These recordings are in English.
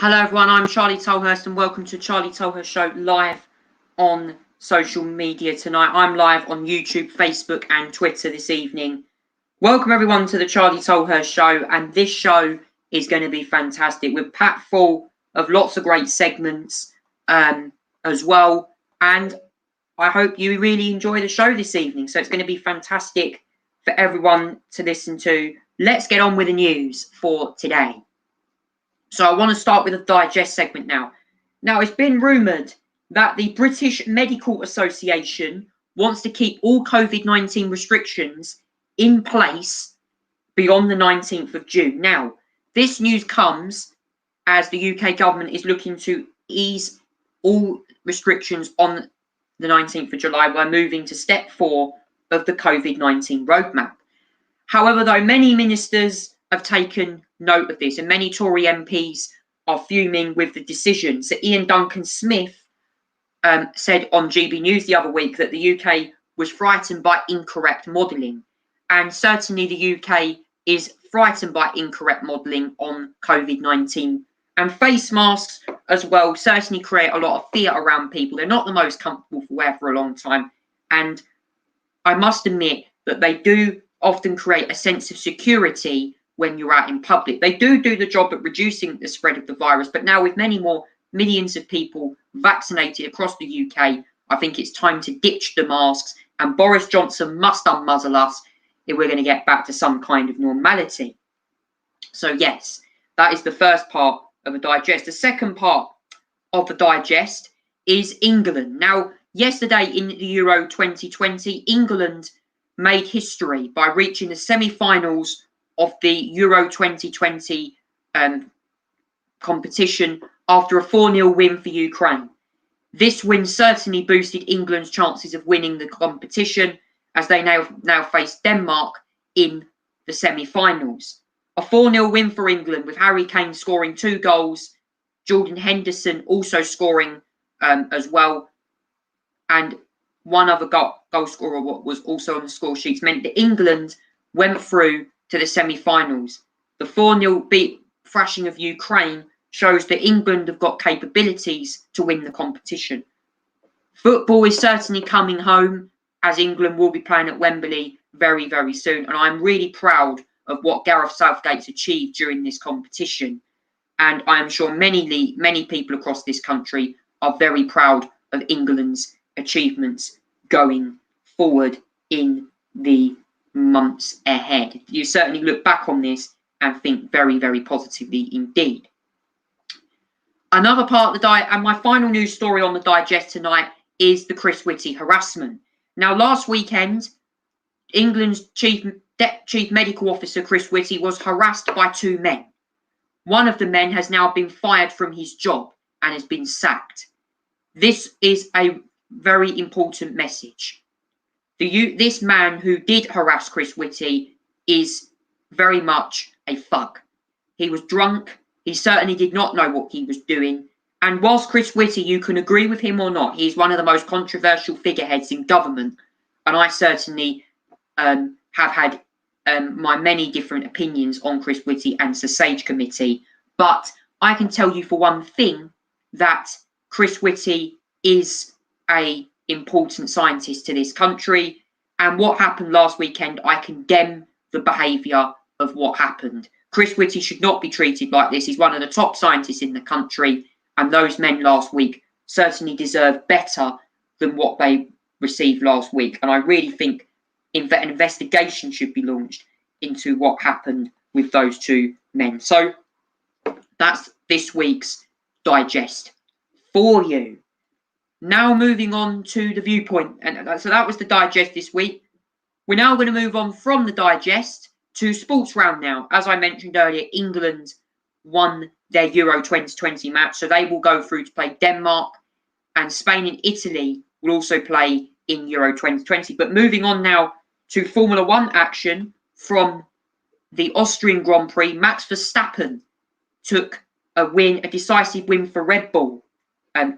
Hello everyone, I'm Charlie Tolhurst and welcome to Charlie Tolhurst Show live on social media tonight. I'm live on YouTube, Facebook and Twitter this evening. Welcome everyone to the Charlie Tolhurst Show, and this show is going to be fantastic. We're packed full of lots of great segments as well, and I hope you really enjoy the show this evening. So it's going to be fantastic for everyone to listen to. Let's get on with the news for today. So I want to start with a digest segment now. Now, it's been rumoured that the British Medical Association wants to keep all COVID-19 restrictions in place beyond the 19th of June. Now, this news comes as the UK government is looking to ease all restrictions on the 19th of July by moving to step 4 of the COVID-19 roadmap. However, though, many ministers have taken note of this, and many Tory MPs are fuming with the decision. So Ian Duncan-Smith said on GB News the other week that the UK was frightened by incorrect modelling, and certainly the UK is frightened by incorrect modelling on COVID-19, and face masks as well certainly create a lot of fear around people. They're not the most comfortable to wear for a long time, and I must admit that they do often create a sense of security when you're out in public. They do the job at reducing the spread of the virus, but now with many more millions of people vaccinated across the UK, I think it's time to ditch the masks, and Boris Johnson must unmuzzle us if we're going to get back to some kind of normality. So yes, that is the first part of the digest. The second part of the digest is England. Now, yesterday in the Euro 2020, England made history by reaching the semi-finals of the Euro 2020 competition after a 4-0 win for Ukraine. This win certainly boosted England's chances of winning the competition, as they now face Denmark in the semi-finals. A 4-0 win for England, with Harry Kane scoring 2 goals, Jordan Henderson also scoring as well, and one other goal scorer was also on the score sheets, meant that England went through to the semi-finals. The 4-0 thrashing of Ukraine shows that England have got capabilities to win the competition. Football is certainly coming home, as England will be playing at Wembley very, very soon. And I'm really proud of what Gareth Southgate's achieved during this competition. And I am sure many people across this country are very proud of England's achievements going forward in the months ahead. You certainly look back on this and think very, very positively indeed. Another part of the and my final news story on the digest tonight is the Chris Whitty harassment. Now, last weekend, England's chief medical officer Chris Whitty was harassed by 2 men. One of the men has now been fired from his job and has been sacked. This is a very important message. This man who did harass Chris Whitty is very much a thug. He was drunk. He certainly did not know what he was doing. And whilst Chris Whitty, you can agree with him or not, he's one of the most controversial figureheads in government. And I certainly have had my many different opinions on Chris Whitty and the Sage Committee. But I can tell you for one thing that Chris Whitty is a important scientist to this country, and what happened last weekend, I condemn the behaviour of what happened. Chris Whitty should not be treated like this. He's one of the top scientists in the country, and those men last week certainly deserve better than what they received last week. And I really think an investigation should be launched into what happened with those 2 men. So that's this week's digest for you. Now moving on to the viewpoint. And so that was the digest this week. We're now going to move on from the digest to sports round now. As I mentioned earlier, England won their Euro 2020 match. So they will go through to play Denmark, and Spain and Italy will also play in Euro 2020. But moving on now to Formula 1 action from the Austrian Grand Prix, Max Verstappen took a decisive win for Red Bull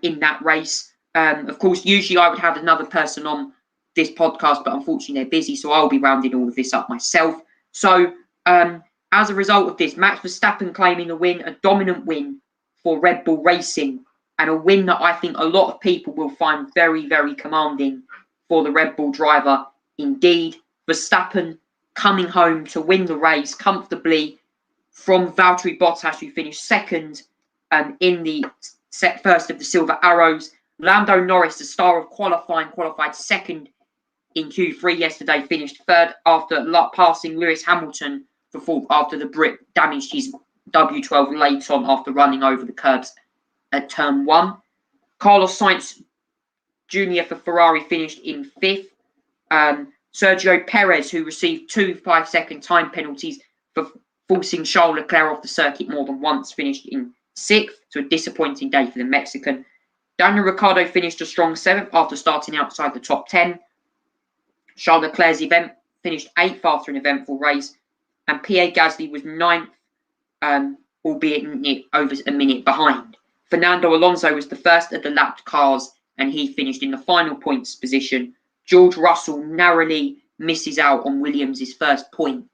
in that race. Of course, usually I would have another person on this podcast, but unfortunately they're busy, so I'll be rounding all of this up myself. So as a result of this, Max Verstappen claiming a dominant win for Red Bull Racing, and a win that I think a lot of people will find very, very commanding for the Red Bull driver. Indeed, Verstappen coming home to win the race comfortably from Valtteri Bottas, who finished second in the first of the Silver Arrows. Lando Norris, the star of qualifying, qualified second in Q3 yesterday, finished third after passing Lewis Hamilton for fourth after the Brit damaged his W12 late on after running over the curbs at turn 1. Carlos Sainz Jr. for Ferrari finished in fifth. Sergio Perez, who received 2 5-second time penalties for forcing Charles Leclerc off the circuit more than once, finished in sixth. So a disappointing day for the Mexican. Daniel Ricciardo finished a strong 7th after starting outside the top 10. Charles Leclerc's event finished 8th after an eventful race. And Pierre Gasly was 9th, albeit over a minute behind. Fernando Alonso was the first of the lapped cars, and he finished in the final points position. George Russell narrowly misses out on Williams' first point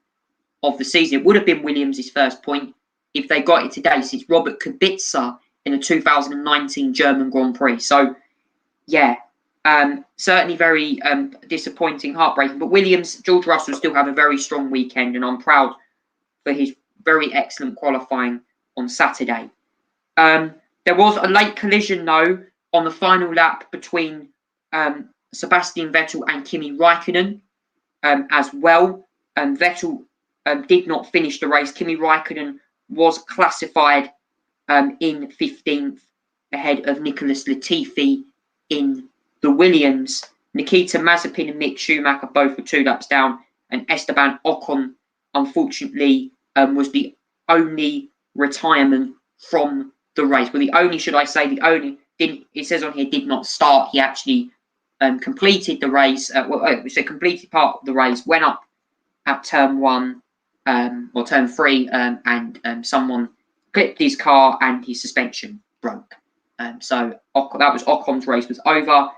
of the season. It would have been Williams' first point if they got it today, since Robert Kubica in the 2019 German Grand Prix. So, yeah, certainly very disappointing, heartbreaking. But George Russell still had a very strong weekend, and I'm proud for his very excellent qualifying on Saturday. There was a late collision, though, on the final lap between Sebastian Vettel and Kimi Raikkonen as well. Vettel did not finish the race. Kimi Raikkonen was classified in 15th ahead of Nicholas Latifi in the Williams. Nikita Mazepin and Mick Schumacher both were 2 laps down, and Esteban Ocon, unfortunately, was the only retirement from the race. Well, it says on here, did not start. He actually completed the race. Completed part of the race, went up at turn 1 or turn 3, and someone clipped his car and his suspension broke. So that was Ocon's race was over.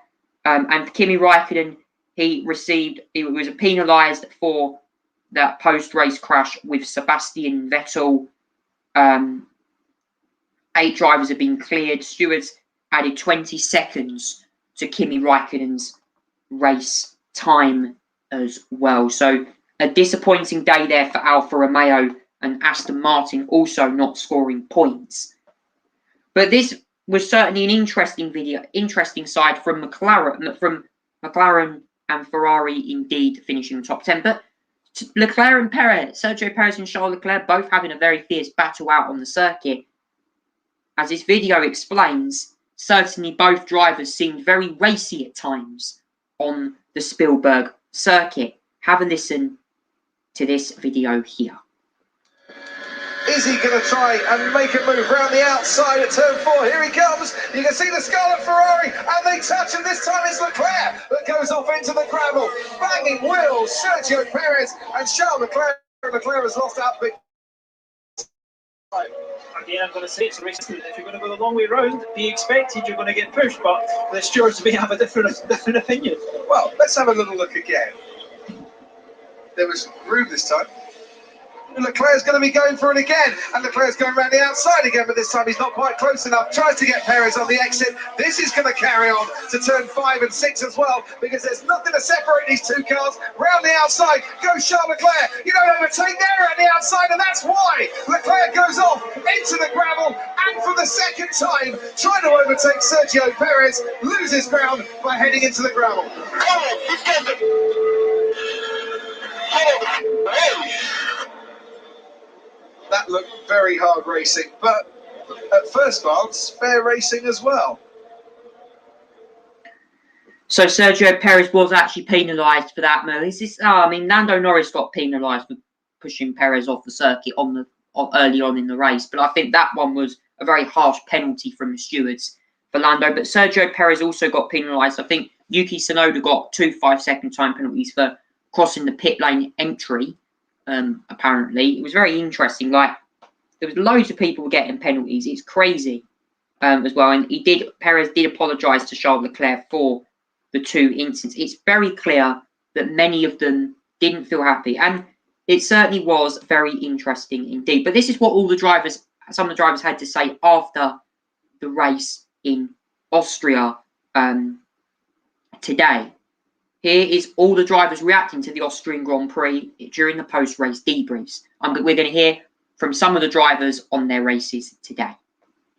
And Kimi Raikkonen, he was penalised for that post-race crash with Sebastian Vettel. 8 drivers have been cleared. Stewards added 20 seconds to Kimi Raikkonen's race time as well. So a disappointing day there for Alfa Romeo, and Aston Martin also not scoring points. But this was certainly an interesting side from McLaren and Ferrari, indeed finishing top 10. But Leclerc and Perez, Sergio Perez and Charles Leclerc, both having a very fierce battle out on the circuit. As this video explains, certainly both drivers seemed very racy at times on the Spielberg circuit. Have a listen to this video here. Is he going to try and make a move around the outside at turn 4? Here he comes. You can see the Scarlet Ferrari, and they touch, and this time it's Leclerc that goes off into the gravel. Banging wheels, Sergio Perez and Charles Leclerc. Leclerc has lost out big. Again, I'm going to say it's a race. If you're going to go the long way round, be expected you're going to get pushed, but the stewards may have a different opinion. Well, let's have a little look again. There was room this time. Leclerc's going to be going for it again, and Leclerc's going around the outside again, but this time he's not quite close enough. Tries to get Perez on the exit. This is going to carry on to turn 5 and 6 as well, because there's nothing to separate these two cars. Round the outside goes Charles Leclerc. You don't overtake there around the outside, and that's why Leclerc goes off into the gravel, and for the second time trying to overtake Sergio Perez, loses ground by heading into the gravel. That looked very hard racing, but at first glance, fair racing as well. So Sergio Perez was actually penalised for that move. Lando Norris got penalised for pushing Perez off the circuit early on in the race, but I think that one was a very harsh penalty from the stewards for Lando. But Sergio Perez also got penalised. I think Yuki Tsunoda got 2 5-second time penalties for crossing the pit lane entry. Apparently, it was very interesting. Like, there was loads of people getting penalties. It's crazy as well. And Perez did apologise to Charles Leclerc for the 2 incidents. It's very clear that many of them didn't feel happy, and it certainly was very interesting indeed. But this is what all the drivers some of the drivers had to say after the race in Austria today. Here is all the drivers reacting to the Austrian Grand Prix during the post-race debriefs. We're going to hear from some of the drivers on their races today,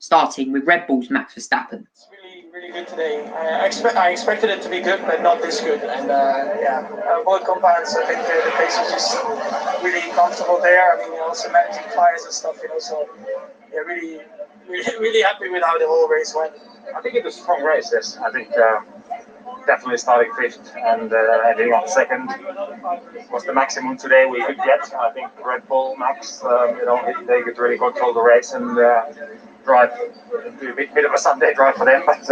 starting with Red Bull's Max Verstappen. It's really good today. I expected it to be good, but not this good. And both compounds, I think the pace was just really comfortable there. I mean, also managing tires and stuff, so yeah, really happy with how the whole race went. I think it was a strong race. Yes, I think definitely starting fifth and ending on second was the maximum today we could get. I think Red Bull Max, they could really control the race and drive. Do a bit of a Sunday drive for them, but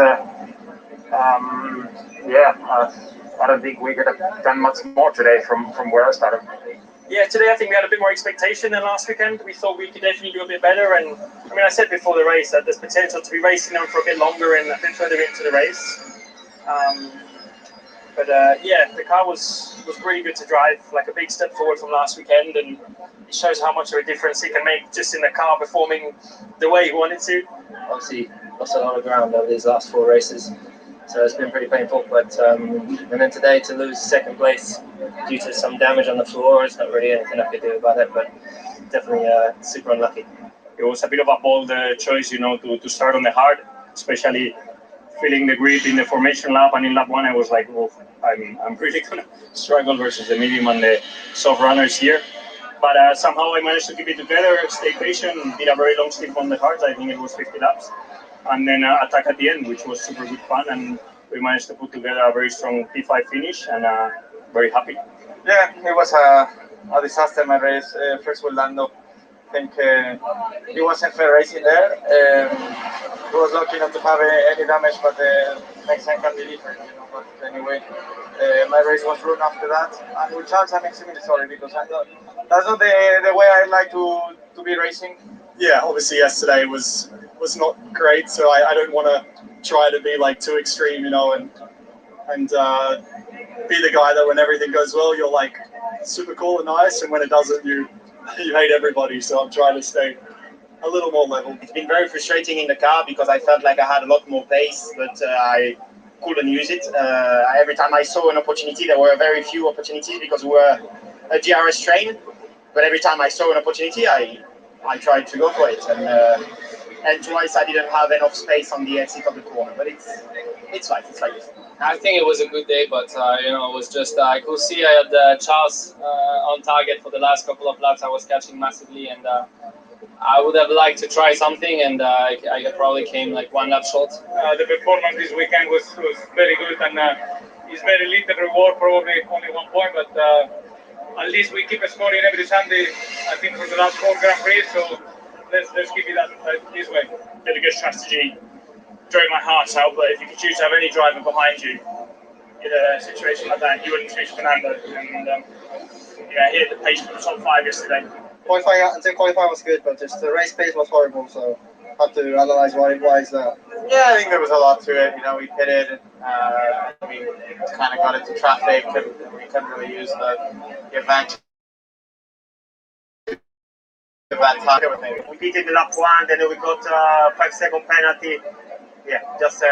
I don't think we could have done much more today from where I started. Yeah, today I think we had a bit more expectation than last weekend. We thought we could definitely do a bit better, and I mean, I said before the race that there's potential to be racing them for a bit longer and a bit further into the race. The car was really good to drive, like a big step forward from last weekend, and it shows how much of a difference he can make just in the car performing the way he wanted to. Obviously, lost a lot of ground over these last 4 races, so it's been pretty painful. But and then today to lose second place due to some damage on the floor, it's not really anything I could do about it, but definitely super unlucky. It was a bit of a bold choice, to start on the hard, especially feeling the grip in the formation lap, and in lap 1 I was like, well, I'm really gonna struggle versus the medium and the soft runners here. But somehow I managed to keep it together, stay patient, did a very long stint on the hards. I think it was 50 laps, and then attack at the end, which was super good fun, and we managed to put together a very strong P5 finish, and very happy. Yeah, it was a disaster, my race. First with Lando, I think it wasn't fair racing there. He was lucky not to have any damage, but the next time can be different. But anyway, my race was ruined after that. And with Charles, I'm extremely sorry because I thought that's not the way I like to be racing. Yeah, obviously yesterday was not great, so I don't want to try to be like too extreme, and be the guy that when everything goes well, you're like super cool and nice, and when it doesn't, you hate everybody. So I'm trying to stay a little more level. It's been very frustrating in the car because I felt like I had a lot more pace, but I couldn't use it. Every time I saw an opportunity, there were very few opportunities because we were a DRS train. But every time I saw an opportunity, I tried to go for it. And twice I didn't have enough space on the exit of the corner. But it's like this. I think it was a good day, but it was just I could see I had Charles on target for the last couple of laps. I was catching massively, and I would have liked to try something, and I probably came like 1 lap short. The performance this weekend was very good, and it's very little reward, probably only 1 point, but at least we keep scoring every Sunday, I think, for the last 4 Grand Prix, so let's keep it this way. Did a good strategy, drove my heart out, but if you could choose to have any driver behind you in a situation like that, you wouldn't choose Fernando. And he hit the pace for the top 5 yesterday. Qualifying was good, but just the race pace was horrible, so I had to analyze why is that. Yeah, I think there was a lot to it. We hit it, we kind of got into traffic, and we couldn't really use the advantage. We pitted lap 1, then we got a 5-second penalty. Yeah, just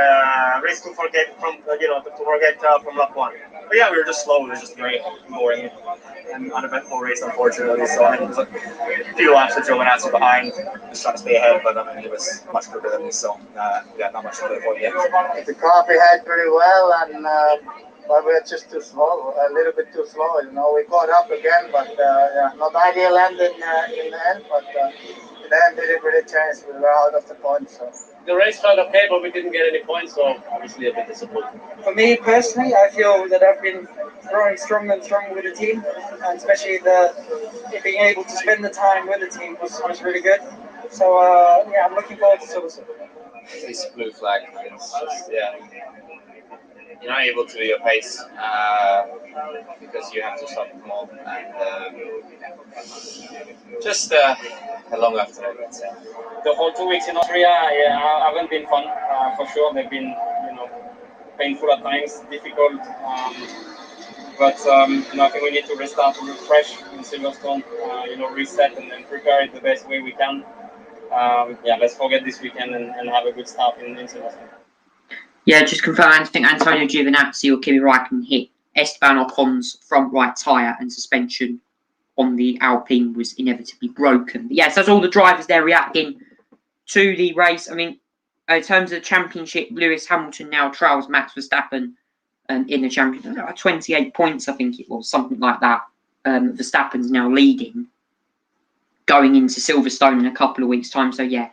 risk to forget from lap 1. But yeah, we were just slow. It was just very boring and uneventful race, unfortunately. So I think it was a few laps that Joe and Nancy behind, just trying to stay ahead. But I mean, it was much quicker than me, so not much to play for yet. The car behaved pretty well, and but we were just too slow, a little bit too slow. We caught up again, but not ideal end in the end. But in the end, didn't really change. We were out of the points. So. The race felt okay, but we didn't get any points, so obviously a bit disappointing. For me personally, I feel that I've been growing stronger and stronger with the team, and especially being able to spend the time with the team was really good. So I'm looking forward to Silverstone. This blue flag, it's just you're not able to do your pace because you have to stop them all, and just a long afternoon, let's say. The whole 2 weeks in Austria, haven't been fun for sure. They've been, painful at times, difficult. But I think we need to restart to refresh in Silverstone, reset and then prepare it the best way we can. yeah, let's forget this weekend and have a good start in Silverstone. Yeah, just confirm. I think Antonio Giovinazzi or Kimi Raikkonen hit Esteban Ocon's front right tyre, and suspension on the Alpine was inevitably broken. But yes, that's all the drivers there reacting to the race. I mean, in terms of the championship, Lewis Hamilton now trails Max Verstappen in the championship. 28 points, I think it was, something like that. Verstappen's now leading, going into Silverstone in a couple of weeks' time. So yeah,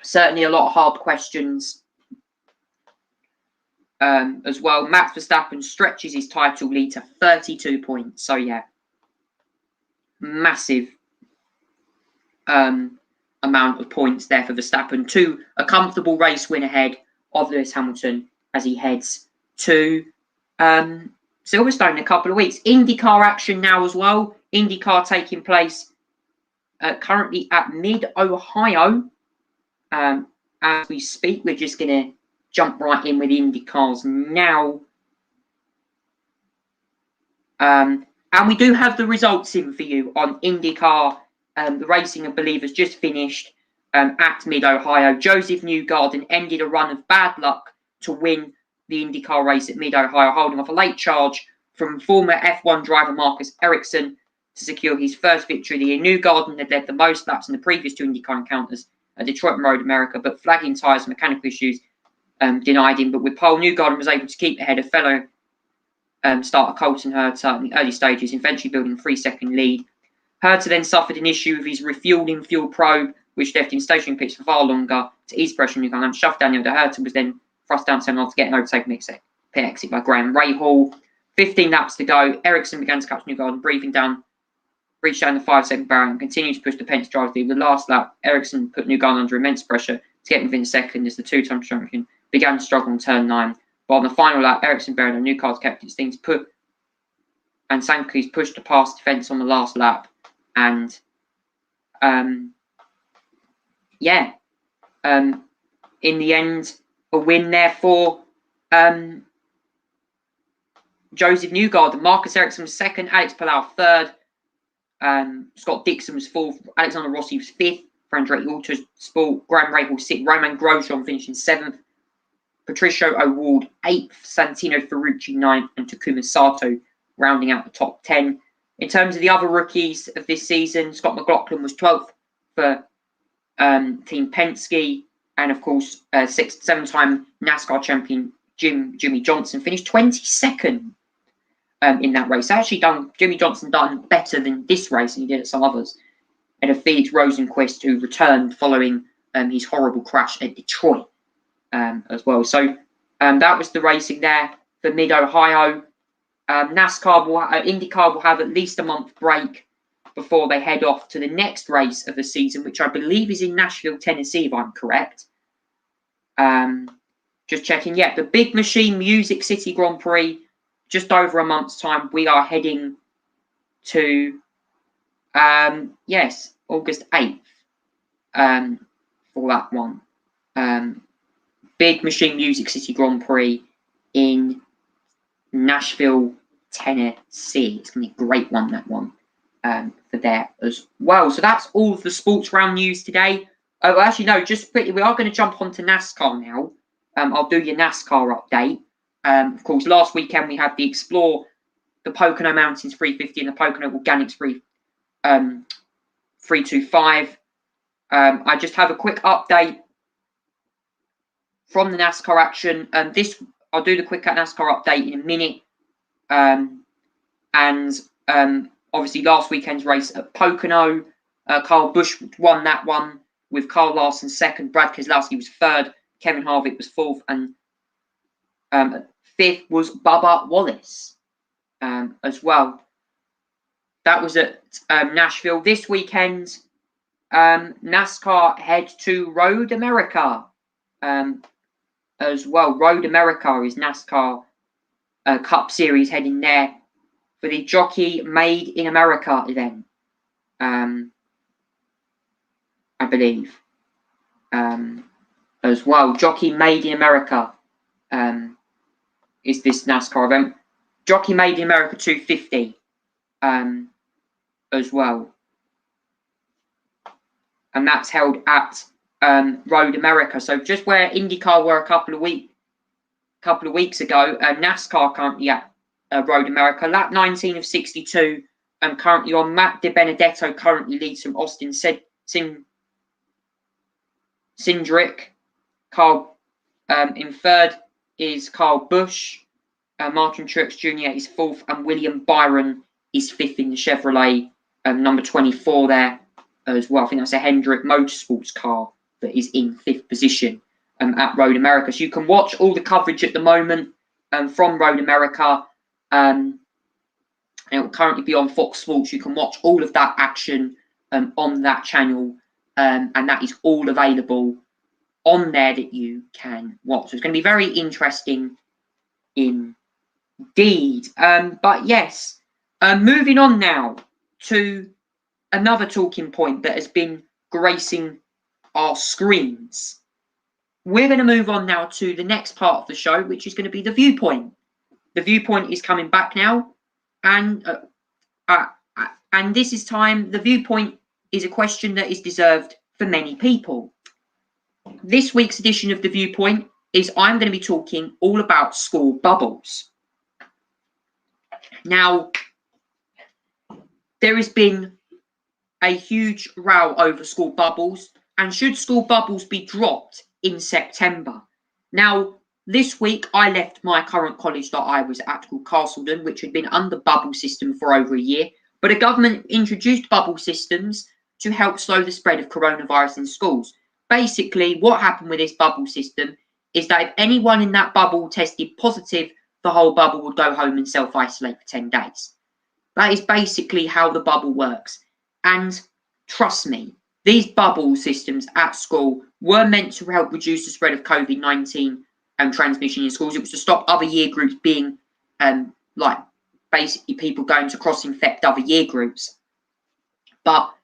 certainly a lot of hard questions as well. Max Verstappen stretches his title lead to 32 points. So yeah, massive amount of points there for Verstappen, to a comfortable race win ahead of Lewis Hamilton as he heads to Silverstone in a couple of weeks. IndyCar action now as well. IndyCar taking place currently at Mid-Ohio. As we speak, we're just going to jump right in with IndyCars now. And we do have the results in for you on IndyCar. The racing, I believe, has just finished at Mid-Ohio. Joseph Newgarden ended a run of bad luck to win the IndyCar race at Mid-Ohio, holding off a late charge from former F1 driver Marcus Ericsson to secure his first victory of the year. Newgarden had led the most laps in the previous two IndyCar encounters at Detroit and Road America, but flagging tyres and mechanical issues denied him. But with pole, Newgarden was able to keep ahead of fellow starter Colton Herta in the early stages, eventually building a 3-second lead. Herta then suffered an issue with his refueling fuel probe, which left him stationary in pits for far longer to ease pressure on Newgarden and shoved Daniel de Herta was then thrust down to get an overtake pit exit by Graham Rahal. 15 laps to go. Ericsson began to catch Newgarden, reached down the 5-second barrier and continued to push the Pence drive lead. The last lap, Ericsson put Newgarden under immense pressure to get within a second as the two-time champion began to struggle on turn 9. But on the final lap, Ericsson bearing and Newgarden kept its things put, and Sankey's pushed to pass defence on the last lap. And in the end, a win there for Joseph Newgarden. Marcus Ericsson was second, Alex Palou third, Scott Dixon was fourth, Alexander Rossi was fifth, for Andretti Autosport, Graham Rahal sixth, Romain Grosjean finishing seventh, Patricio O'Ward eighth, Santino Ferrucci ninth, and Takuma Sato rounding out the top 10. In terms of the other rookies of this season, Scott McLaughlin was 12th for Team Penske, and of course, seven-time NASCAR champion Jimmy Johnson finished 22nd in that race. Jimmy Johnson done better than this race than he did at some others. And of Felix Rosenquist, who returned following his horrible crash at Detroit as well. So that was the racing there for Mid-Ohio. IndyCar will have at least a month break before they head off to the next race of the season, which I believe is in Nashville, Tennessee, if I'm correct. Just checking. Yeah, the Big Machine Music City Grand Prix, just over a month's time. We are heading to, August 8th for that one. Big Machine Music City Grand Prix in Nashville, Tennessee. It's going to be a great one, that one, for there as well. So that's all of the sports round news today. Oh, actually, no, just quickly, we are going to jump onto NASCAR now. I'll do your NASCAR update. Of course, last weekend we had the Explore, the Pocono Mountains 350 and the Pocono Organics 325. I just have a quick update from the NASCAR action. I'll do the quick NASCAR update in a minute. Obviously last weekend's race at Pocono, Kyle Busch won that one with Kyle Larson second, Brad Keselowski was third, Kevin Harvick was fourth, and fifth was Bubba Wallace as well. That was at Nashville. This weekend, NASCAR head to Road America as well. Road America is NASCAR Cup Series heading there for the Jockey Made in America event, I believe, as well. Jockey Made in America is this NASCAR event. Jockey Made in America 250 as well. and that's held at Road America. So just where IndyCar were a couple of weeks ago, NASCAR currently at Road America. Lap 19 of 62, currently on. Matt De Benedetto currently leads from Austin Cindric. Carl in third is Carl Busch. Martin Truex Jr. is fourth, and William Byron is fifth in the Chevrolet number 24 there as well. I think that's a Hendrick Motorsports car that is in fifth position at Road America. So you can watch all the coverage at the moment from Road America. And it will currently be on Fox Sports. You can watch all of that action on that channel, and that is all available on there that you can watch. So it's going to be very interesting indeed. But yes, moving on now to another talking point that has been gracing our screens. We're going to move on now to the next part of the show, which is going to be the viewpoint. The viewpoint is coming back now, and this is time. The viewpoint is a question that is deserved for many people. This week's edition of the viewpoint is I'm going to be talking all about school bubbles. Now, there has been a huge row over school bubbles, and should school bubbles be dropped in September? Now, this week I left my current college that I was at, called Castledon, which had been under bubble system for over a year, but the government introduced bubble systems to help slow the spread of coronavirus in schools. Basically, what happened with this bubble system is that if anyone in that bubble tested positive, the whole bubble would go home and self-isolate for 10 days. That is basically how the bubble works. And trust me, these bubble systems at school were meant to help reduce the spread of COVID-19 transmission in schools. It was to stop other year groups being, basically people going to cross-infect other year groups. But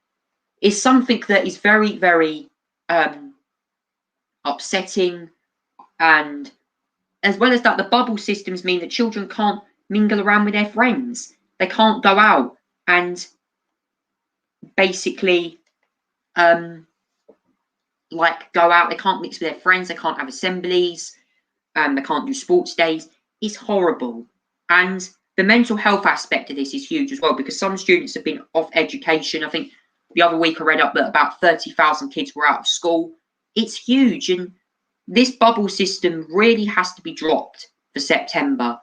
it's something that is very, very upsetting. And as well as that, the bubble systems mean that children can't mingle around with their friends. They can't go out and basically go out. They can't mix with their friends. They can't have assemblies. They can't do sports days. It's horrible. And the mental health aspect of this is huge as well, because some students have been off education. I think the other week I read up that about 30,000 kids were out of school. It's huge. And this bubble system really has to be dropped for September,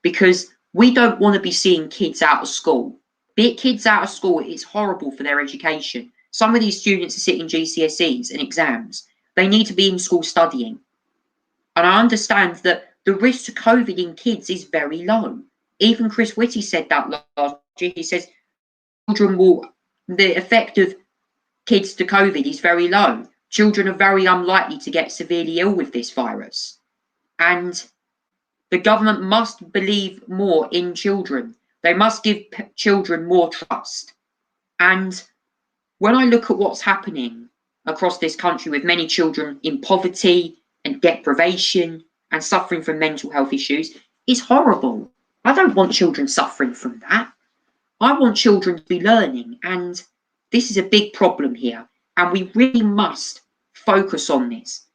because we don't want to be seeing kids out of school. Be it kids out of school, it's horrible for their education. Some of these students are sitting GCSEs and exams. They need to be in school studying. And I understand that the risk to COVID in kids is very low. Even Chris Whitty said that last year. He says the effect of kids to COVID is very low. Children are very unlikely to get severely ill with this virus. And the government must believe more in children. They must give children more trust. And when I look at what's happening across this country with many children in poverty and deprivation and suffering from mental health issues, it's horrible. I don't want children suffering from that. I want children to be learning, and this is a big problem here, and we really must focus on this.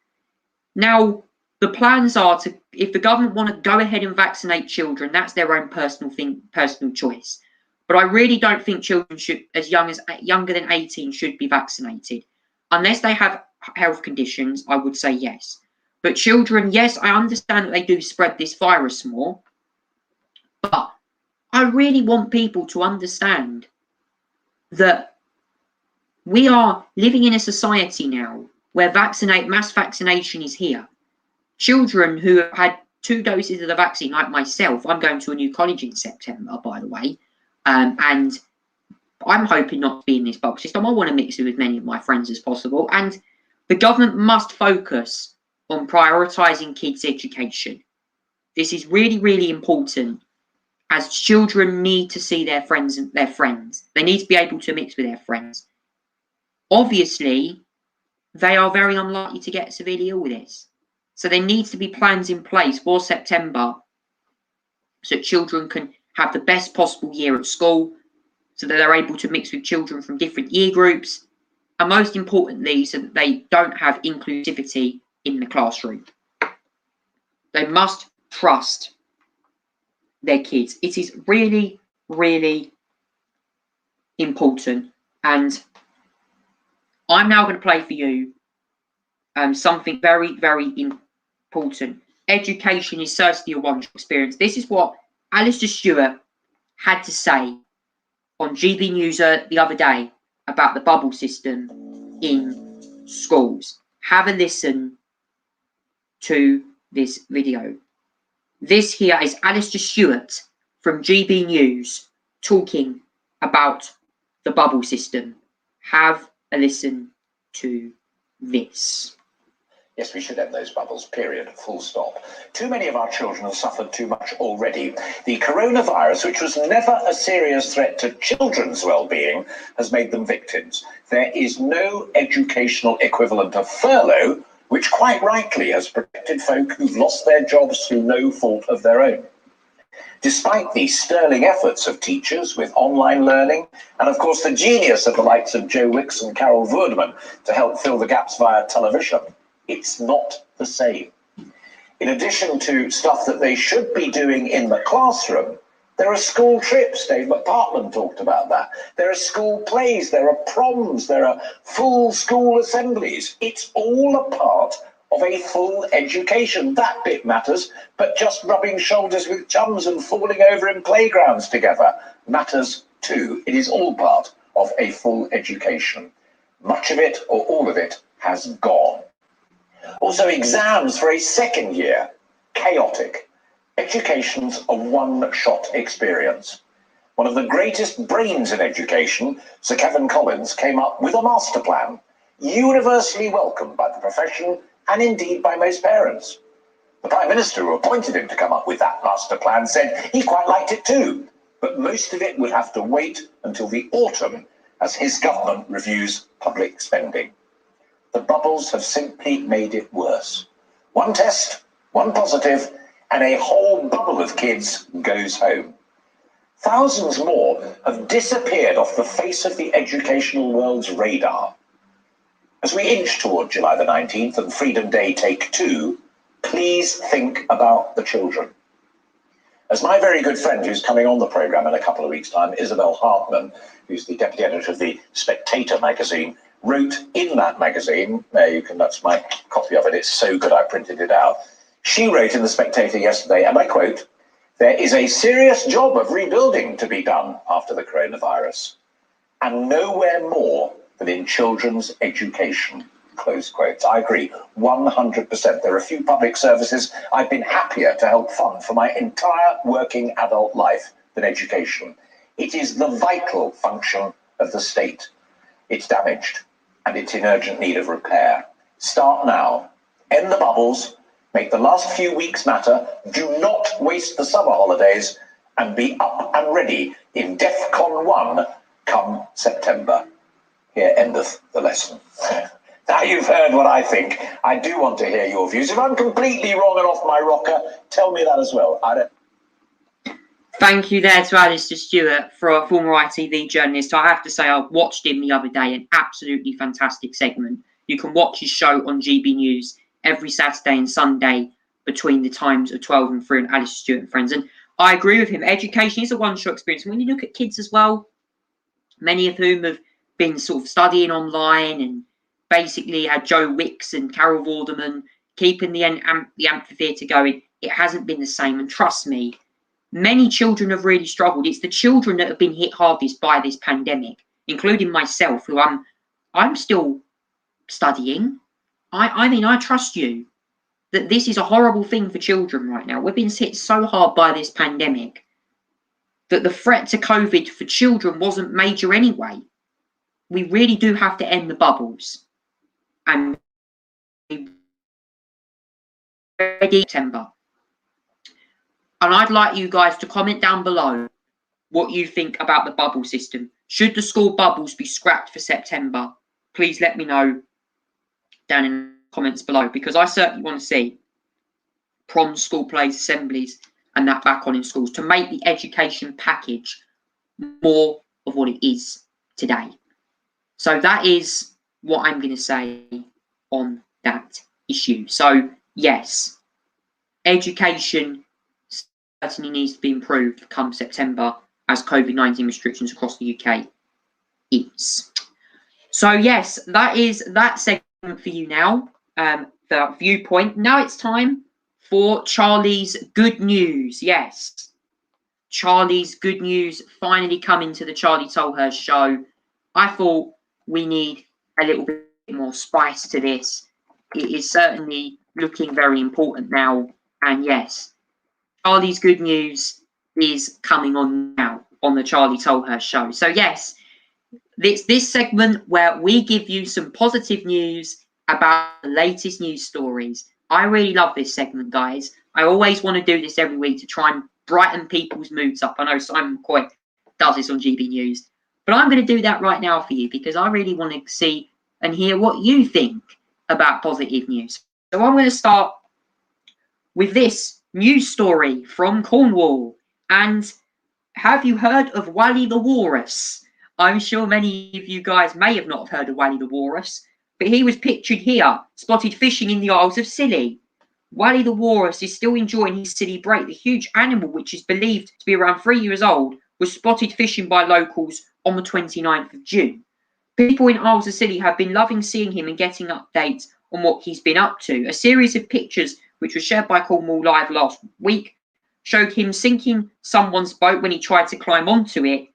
Now, the plans are to, if the government want to go ahead and vaccinate children, that's their own personal choice. But I really don't think children should, younger than 18, should be vaccinated. Unless they have health conditions, I would say yes. But children, yes, I understand that they do spread this virus more. But I really want people to understand that we are living in a society now where mass vaccination is here. Children who have had 2 doses of the vaccine, like myself, I'm going to a new college in September, by the way, and I'm hoping not to be in this bubble system. I want to mix it with many of my friends as possible, and the government must focus on prioritising kids' education. This is really, really important, as children need to see their friends. They need to be able to mix with their friends. Obviously, they are very unlikely to get severely ill with this. So there needs to be plans in place for September so children can have the best possible year at school, so that they're able to mix with children from different year groups, and most importantly, so that they don't have inclusivity in the classroom. They must trust their kids. It is really, really important. And I'm now going to play for you something very, very important. Education is certainly a one-shot experience. This is what Alistair Stewart had to say on GB News the other day about the bubble system in schools. Have a listen to this video. This here is Alistair Stewart from GB News talking about the bubble system. Have a listen to this. Yes, we should end those bubbles, period, full stop. Too many of our children have suffered too much already. The coronavirus, which was never a serious threat to children's well-being, has made them victims. There is no educational equivalent of furlough, which quite rightly has protected folk who've lost their jobs through no fault of their own. Despite the sterling efforts of teachers with online learning, and of course the genius of the likes of Joe Wicks and Carol Vorderman to help fill the gaps via television, it's not the same. In addition to stuff that they should be doing in the classroom, there are school trips. Dave McPartland talked about that. There are school plays, there are proms, there are full school assemblies. It's all a part of a full education. That bit matters, but just rubbing shoulders with chums and falling over in playgrounds together matters too. It is all part of a full education. Much of it, or all of it, has gone. Also, exams for a second year, chaotic. Education's a one-shot experience. One of the greatest brains in education, Sir Kevin Collins, came up with a master plan, universally welcomed by the profession and indeed by most parents. The Prime Minister who appointed him to come up with that master plan said he quite liked it too, but most of it would have to wait until the autumn as his government reviews public spending. The bubbles have simply made it worse. One test, one positive, and a whole bubble of kids goes home. Thousands more have disappeared off the face of the educational world's radar. As we inch toward July the 19th and Freedom Day Take 2, please think about the children. As my very good friend who's coming on the programme in a couple of weeks' time, Isabel Hartman, who's the deputy editor of the Spectator magazine, wrote in that magazine, that's my copy of it, it's so good I printed it out. She wrote in the Spectator yesterday, and I quote, "There is a serious job of rebuilding to be done after the coronavirus, and nowhere more than in children's education," close quotes. I agree, 100%. There are few public services I've been happier to help fund for my entire working adult life than education. It is the vital function of the state. It's damaged, and it's in urgent need of repair. Start now. End the bubbles. Make the last few weeks matter. Do not waste the summer holidays, and be up and ready in DEFCON 1 come September. Here endeth the lesson. Now you've heard what I think. I do want to hear your views. If I'm completely wrong and off my rocker, tell me that as well. Thank you there to Alistair Stewart, for a former ITV journalist. I have to say, I watched him the other day, an absolutely fantastic segment. You can watch his show on GB News every Saturday and Sunday between the times of 12 and 3 and Alistair Stewart and friends. And I agree with him. Education is a one-shot experience. When you look at kids as well, many of whom have been sort of studying online and basically had Joe Wicks and Carol Vorderman keeping the amphitheatre going, it hasn't been the same. And trust me, many children have really struggled. It's the children that have been hit hardest by this pandemic, including myself, who I'm still studying. I mean, I trust you that this is a horrible thing for children right now. We've been hit so hard by this pandemic that the threat to COVID for children wasn't major anyway. We really do have to end the bubbles. And ready September. And I'd like you guys to comment down below what you think about the bubble system. Should the school bubbles be scrapped for September? Please let me know down in the comments below, because I certainly want to see prom, school plays, assemblies and that back on in schools to make the education package more of what it is today. So that is what I'm going to say on that issue. So, yes, education certainly needs to be improved come September as COVID-19 restrictions across the UK ease. So, yes, that is that segment for you now, the viewpoint. Now it's time for Charlie's good news. Yes, Charlie's good news finally coming to the Charlie Tolhurst show. I thought we need a little bit more spice to this. It is certainly looking very important now. And yes, Charlie's good news is coming on now on the Charlie Tolhurst show. So yes, this segment where we give you some positive news about the latest news stories. I really love this segment, guys. I always want to do this every week to try and brighten people's moods up. I know Simon McCoy does this on GB News, but I'm going to do that right now for you because I really want to see and hear what you think about positive news. So I'm going to start with this news story from Cornwall. And have you heard of Wally the Walrus? I'm sure many of you guys may have not heard of Wally the Walrus, but he was pictured here, spotted fishing in the Isles of Scilly. Wally the Walrus is still enjoying his Scilly break. The huge animal, which is believed to be around 3 years old, was spotted fishing by locals on the 29th of June. People in Isles of Scilly have been loving seeing him and getting updates on what he's been up to. A series of pictures, which was shared by Cornwall Live last week, showed him sinking someone's boat when he tried to climb onto it.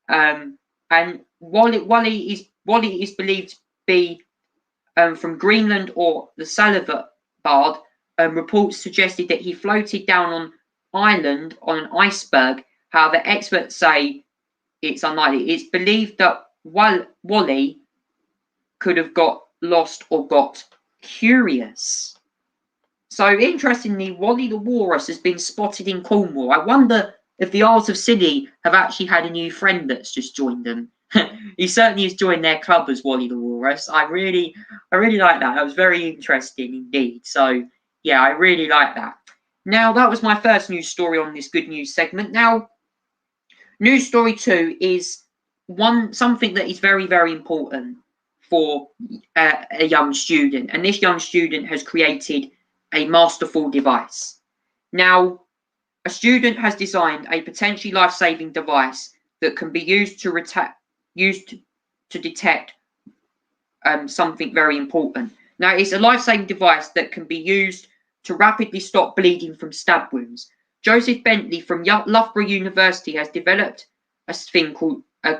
And Wally is believed to be from Greenland or the Svalbard. Reports suggested that he floated down on island on an iceberg. However, experts say it's unlikely. It's believed that Wally could have got lost or got curious. So interestingly, Wally the Walrus has been spotted in Cornwall. I wonder if the Isles of Scilly have actually had a new friend that's just joined them. He certainly has joined their club as Wally the Walrus. I really like that. That was very interesting indeed. So yeah, I really like that. Now that was my first news story on this good news segment. Now, news story 2 is something that is very, very important for a young student, and this young student has created a masterful device. Now, a student has designed a potentially life-saving device that can be used to detect something very important. Now, it's a life-saving device that can be used to rapidly stop bleeding from stab wounds. Joseph Bentley from Loughborough University has developed a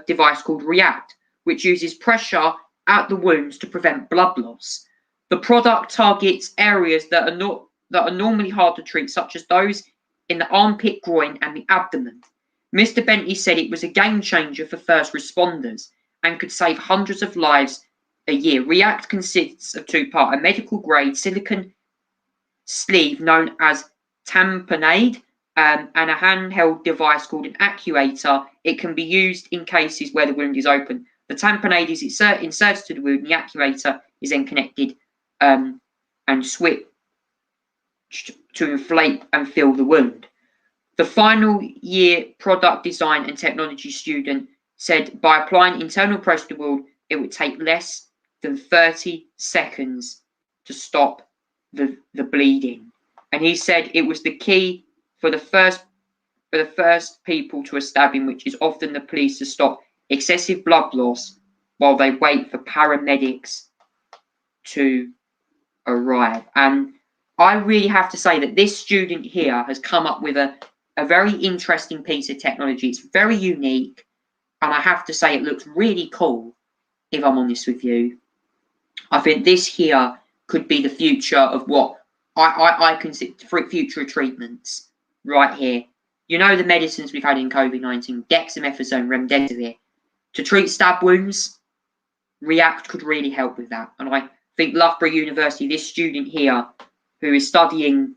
device called React, which uses pressure at the wounds to prevent blood loss. The product targets areas that are normally hard to treat, such as those in the armpit, groin, and the abdomen. Mr. Bentley said it was a game changer for first responders and could save hundreds of lives a year. React consists of two parts: a medical grade silicone sleeve known as tamponade and a handheld device called an actuator. It can be used in cases where the wound is open. The tamponade is inserted to the wound, and the actuator is then connected and switched to inflate and fill the wound. The final year product design and technology student said by applying internal pressure to the wound, it would take less than 30 seconds to stop the bleeding. And he said it was the key for the first people to a stabbing, which is often the police, to stop excessive blood loss while they wait for paramedics to arrive. And I really have to say that this student here has come up with a very interesting piece of technology. It's very unique, and I have to say it looks really cool, if I'm honest with you. I think this here could be the future of what I consider future treatments right here. You know, the medicines we've had in COVID-19, dexamethasone, remdesivir, to treat stab wounds, React could really help with that. And I think Loughborough University, this student here, who is studying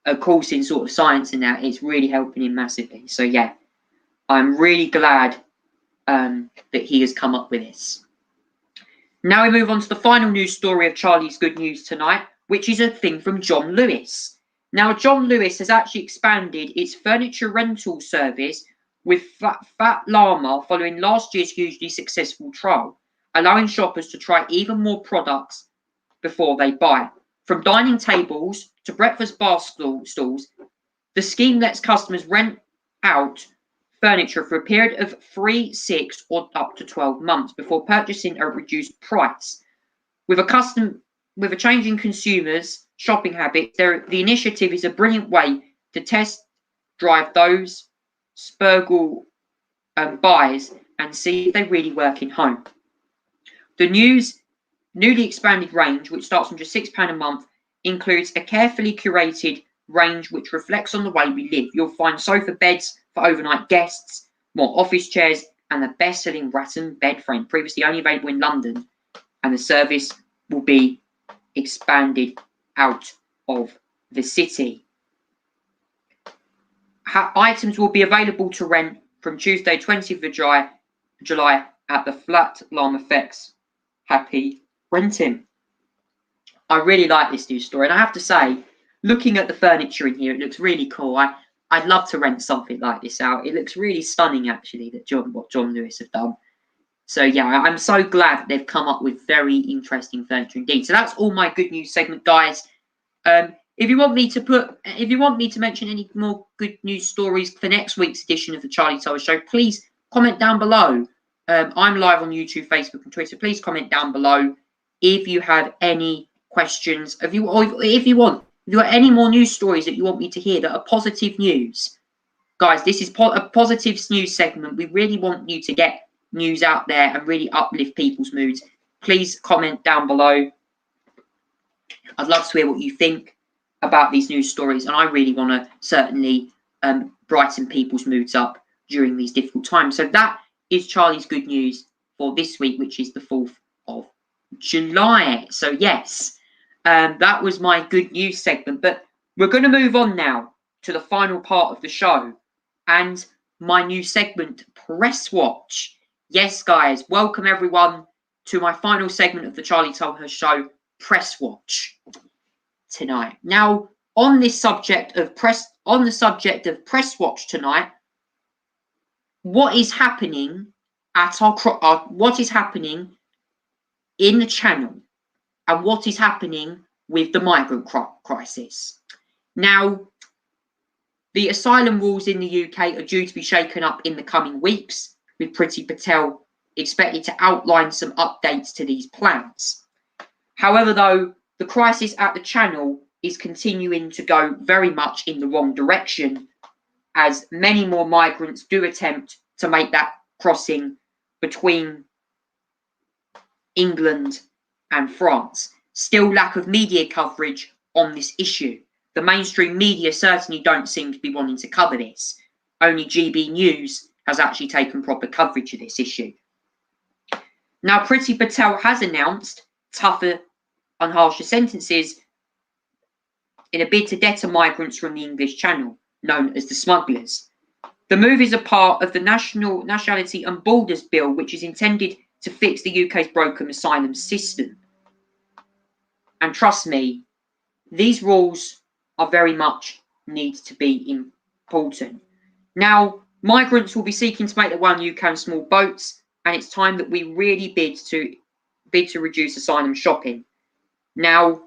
a course in sort of science and that, it's really helping him massively. So yeah, I'm really glad that he has come up with this. Now we move on to the final news story of Charlie's Good News tonight, which is a thing from John Lewis. Now, John Lewis has actually expanded its furniture rental service with Fat Llama following last year's hugely successful trial. allowing shoppers to try even more products before they buy. From dining tables to breakfast bar stalls, the scheme lets customers rent out furniture for a period of 3, 6, or up to 12 months before purchasing at a reduced price. With a change in consumers' shopping habits, the initiative is a brilliant way to test drive those Spurgle buys and see if they really work in home. The newly expanded range, which starts from just £6 a month, includes a carefully curated range which reflects on the way we live. You'll find sofa beds for overnight guests, more office chairs, and the best-selling rattan bed frame, previously only available in London, and the service will be expanded out of the city. Items will be available to rent from Tuesday 20th of July at the Flat Lam Effects. Happy renting. I really like this news story, and I have to say, looking at the furniture in here, it looks really cool. I'd love to rent something like this out. It looks really stunning, actually, what John Lewis have done. So yeah, I'm so glad that they've come up with very interesting furniture indeed. So that's all my good news segment, guys. If you want me to mention any more good news stories for next week's edition of the Charlie Tolhurst Show, please comment down below. I'm live on YouTube, Facebook, and Twitter. Please comment down below if you have any questions. If you have any more news stories that you want me to hear that are positive news, guys, this is a positive news segment. We really want you to get news out there and really uplift people's moods. Please comment down below. I'd love to hear what you think about these news stories, and I really want to certainly brighten people's moods up during these difficult times. So that is Charlie's good news for this week, which is the 4th of July. So yes, that was my good news segment, but we're going to move on now to the final part of the show and my new segment, Press Watch. Yes, guys, welcome everyone to my final segment of the Charlie Tolhurst Show, Press Watch, tonight. Now, on the subject of Press Watch tonight, what is happening at what is happening in the Channel, and what is happening with the migrant crisis. Now, the asylum rules in the UK are due to be shaken up in the coming weeks, with Priti Patel expected to outline some updates to these plans. However, though, the crisis at the Channel is continuing to go very much in the wrong direction, as many more migrants do attempt to make that crossing between England and France. Still lack of media coverage on this issue. The mainstream media certainly don't seem to be wanting to cover this. Only GB News has actually taken proper coverage of this issue. Now, Priti Patel has announced tougher and harsher sentences in a bid to deter migrants from the English Channel, known as the smugglers. The move is a part of the Nationality and Borders Bill, which is intended to fix the UK's broken asylum system. And trust me, these rules are very much need to be important. Now, migrants will be seeking to make their way on UK in small boats, and it's time that we really bid to reduce asylum shopping. Now,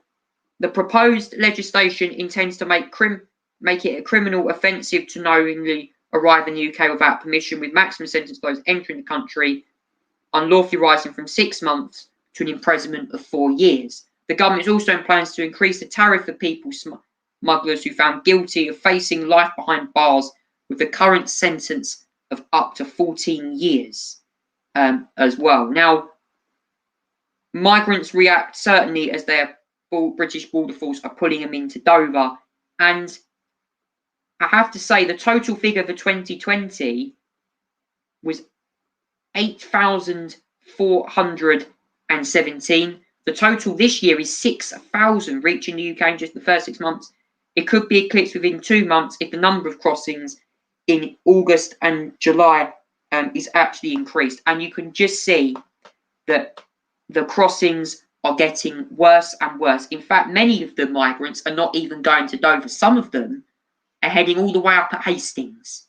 the proposed legislation intends to make it a criminal offensive to knowingly arrive in the UK without permission, with maximum sentence for those entering the country unlawfully rising from 6 months to an imprisonment of 4 years. The government is also in plans to increase the tariff for people smugglers who found guilty of facing life behind bars, with the current sentence of up to 14 years as well. Now, migrants react certainly as their British border force are pulling them into Dover, and I have to say the total figure for 2020 was 8,417. The total this year is 6,000, reaching the UK in just the first 6 months. It could be eclipsed within 2 months if the number of crossings in August and July is actually increased. And you can just see that the crossings are getting worse and worse. In fact, many of the migrants are not even going to Dover. Some of them are heading all the way up at Hastings.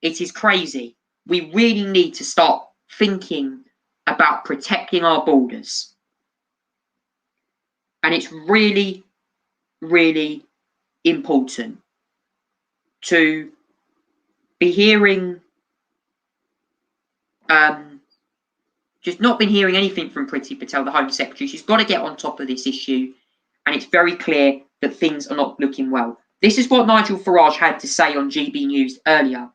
It is crazy. We really need to start thinking about protecting our borders. And it's really, really important to be hearing, just not been hearing anything from Priti Patel, the Home Secretary. She's got to get on top of this issue, and it's very clear that things are not looking well. This is what Nigel Farage had to say on GB News earlier,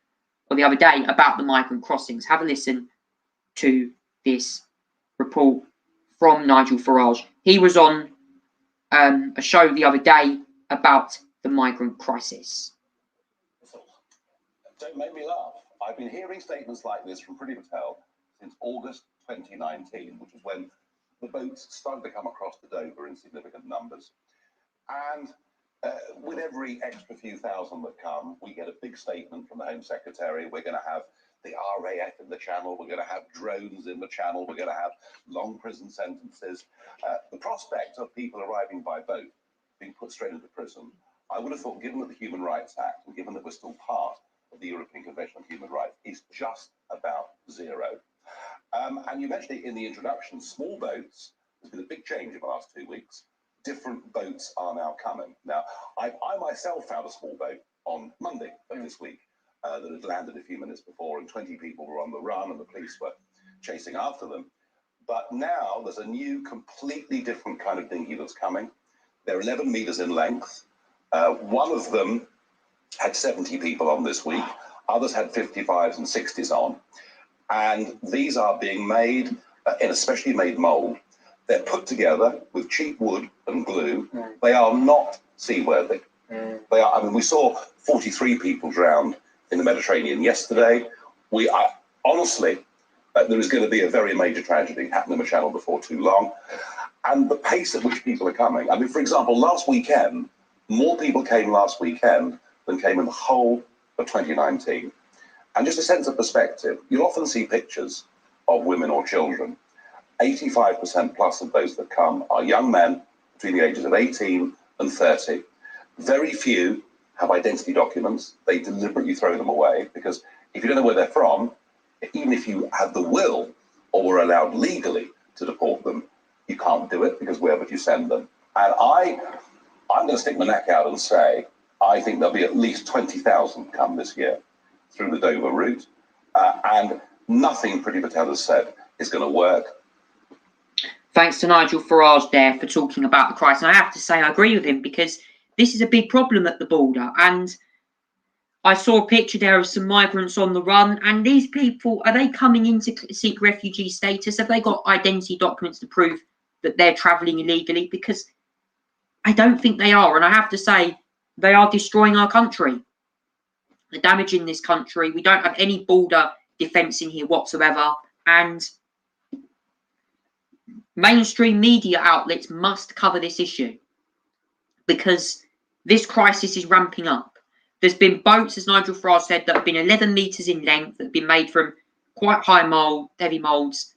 or the other day, about the migrant crossings. Have a listen to this report from Nigel Farage. He was on a show the other day about the migrant crisis. Don't make me laugh. I've been hearing statements like this from Priti Patel since August 2019, which is when the boats started to come across the Dover in significant numbers. And with every extra few thousand that come, we get a big statement from the Home Secretary. We're going to have the RAF in the Channel. We're going to have drones in the Channel. We're going to have long prison sentences. The prospect of people arriving by boat being put straight into prison, I would have thought, given that the Human Rights Act and given that we're still part of the European Convention on Human Rights, is just about zero. And you mentioned it in the introduction, small boats. There's been a big change in the last 2 weeks. Different boats are now coming. Now, I myself found a small boat on Monday of this week that had landed a few minutes before, and 20 people were on the run and the police were chasing after them. But now there's a new, completely different kind of dinghy that's coming. They're 11 meters in length. One of them had 70 people on this week. Others had 55s and 60s on. And these are being made in a specially made mold. They're put together with cheap wood and glue. They are not seaworthy. They are. I mean, we saw 43 people drowned in the Mediterranean yesterday. Honestly, there is going to be a very major tragedy happening in the Channel before too long. And the pace at which people are coming. I mean, for example, last weekend, more people came last weekend than came in the whole of 2019. And just a sense of perspective, you'll often see pictures of women or children. 85% plus of those that come are young men between the ages of 18 and 30. Very few have identity documents. They deliberately throw them away because if you don't know where they're from, even if you had the will or were allowed legally to deport them, you can't do it because where would you send them? And I'm going to stick my neck out and say, I think there'll be at least 20,000 come this year through the Dover route. And nothing Priti Patel has said is going to work. Thanks to Nigel Farage there for talking about the crisis. And I have to say I agree with him because this is a big problem at the border. And I saw a picture there of some migrants on the run. And these people, are they coming in to seek refugee status? Have they got identity documents to prove that they're travelling illegally? Because I don't think they are. And I have to say, they are destroying our country. They're damaging this country. We don't have any border defence in here whatsoever. And mainstream media outlets must cover this issue because this crisis is ramping up. There's been boats, as Nigel Farage said, that have been 11 metres in length, that have been made from quite high mould, heavy moulds,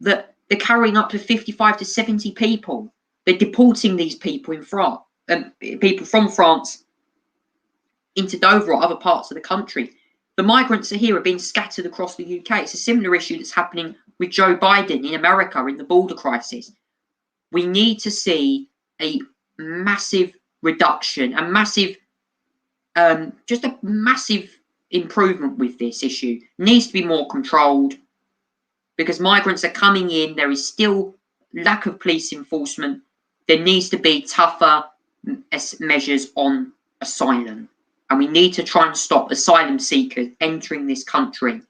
that they're carrying up to 55 to 70 people. They're deporting these people in France, people from France into Dover or other parts of the country. The migrants are here are being scattered across the UK. It's a similar issue that's happening with Joe Biden in America in the border crisis. We need to see a massive reduction, a massive, just a massive improvement with this issue. It needs to be more controlled because migrants are coming in. There is still lack of police enforcement. There needs to be tougher measures on asylum. And we need to try and stop asylum seekers entering this country.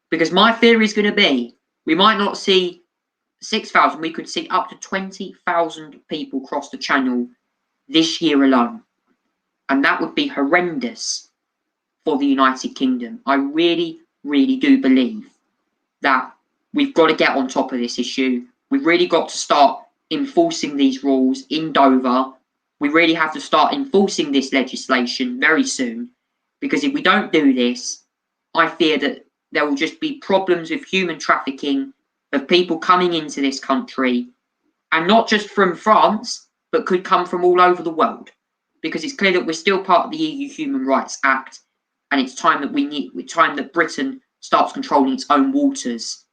Because my theory is going to be, we might not see 6,000, we could see up to 20,000 people cross the Channel this year alone. And that would be horrendous for the United Kingdom. I really, really do believe that we've got to get on top of this issue. We've really got to start enforcing these rules in Dover. We really have to start enforcing this legislation very soon, because if we don't do this, I fear that there will just be problems with human trafficking of people coming into this country, and not just from France, but could come from all over the world, because it's clear that we're still part of the EU Human Rights Act, and it's time that Britain starts controlling its own waters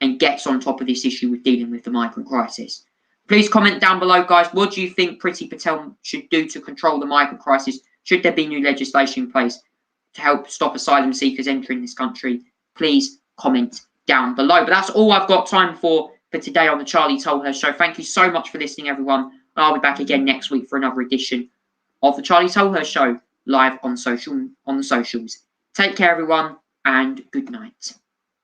and gets on top of this issue with dealing with the migrant crisis. Please comment down below, guys. What do you think Priti Patel should do to control the migrant crisis? Should there be new legislation in place to help stop asylum seekers entering this country? Please comment down below. But that's all I've got time for today on the Charlie Tolhurst Show. Thank you so much for listening, everyone. I'll be back again next week for another edition of the Charlie Tolhurst Show live on the socials. Take care, everyone, and good night.